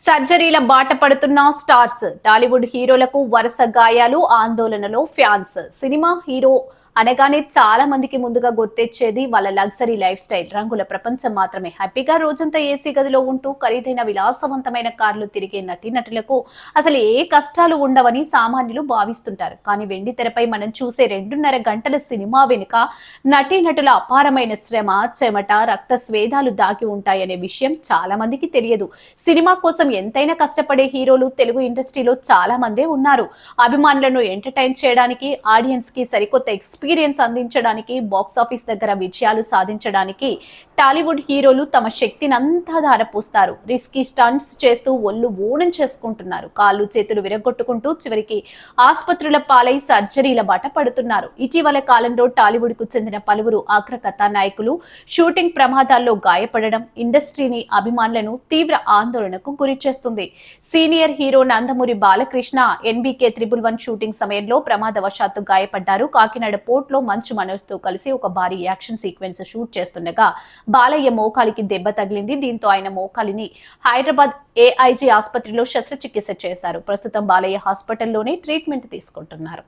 సర్జరీల బాట పడుతున్న స్టార్స్. టాలీవుడ్ హీరోలకు వరుస గాయాలు, ఆందోళనలో ఫ్యాన్స్. సినిమా హీరో అనగానే చాలా మందికి ముందుగా గుర్తొచ్చేది వాళ్ళ లగ్జరీ లైఫ్ స్టైల్, రంగుల ప్రపంచం మాత్రమే. హ్యాపీగా రోజంతా ఏసీ గదిలో ఉంటూ ఖరీదైన విలాసవంతమైన కార్లు తిరిగే నటీనటులకు అసలు ఏ కష్టాలు ఉండవని సామాన్యులు భావిస్తుంటారు. కానీ వెండి తెరపై మనం చూసే 2.5 గంటల సినిమా వెనుక నటీనటుల అపారమైన శ్రమ, చెమట, రక్త స్వేదాలు దాగి ఉంటాయనే విషయం చాలా మందికి తెలియదు. సినిమా కోసం ఎంతైనా కష్టపడే హీరోలు తెలుగు ఇండస్ట్రీలో చాలా మందే ఉన్నారు. అభిమానులను ఎంటర్టైన్ చేయడానికి, ఆడియన్స్ కి సరికొత్త ఎక్స్పీరియన్స్ అందించడానికి, బాక్సాఫీస్ దగ్గర విజయాలు సాధించడానికి టాలీవుడ్ హీరోలు తమ శక్తినంతా ధారపోస్తారు. రిస్కీ స్టంట్స్ చేస్తూ ఒళ్ళు ఓనం చేసుకుంటున్నారు. కాళ్ళు చేతులు విరగొట్టుకుంటూ చివరికి ఆసుపత్రుల పాలై సర్జరీల బాట పడుతున్నారు. ఇటీవల కాలంలో టాలీవుడ్ కు చెందిన పలువురు అగ్ర కథానాయకులు షూటింగ్ ప్రమాదాల్లో గాయపడడం ఇండస్ట్రీని, అభిమానులను తీవ్ర ఆందోళనకు గురి చేస్తుంది. Senior hero Nandamuri Balakrishna NBK 111 shooting సమయంలో ప్రమాదవశాత్తు గాయపడ్డారు. కాకినాడ పోర్ట్ లో మంచు మనోజ్ తో కలిసి ఒక భారీ యాక్షన్ సీక్వెన్స్ షూట్ చేస్తుండగా బాలయ్య మోకాలికి దెబ్బ తగిలింది. దీంతో ఆయన మోకాలిని హైదరాబాద్ AIG ఆసుపత్రిలో శస్త్రచికిత్స చేశారు. ప్రస్తుతం బాలయ్య హాస్పిటల్లోనే ట్రీట్మెంట్ తీసుకుంటున్నారు.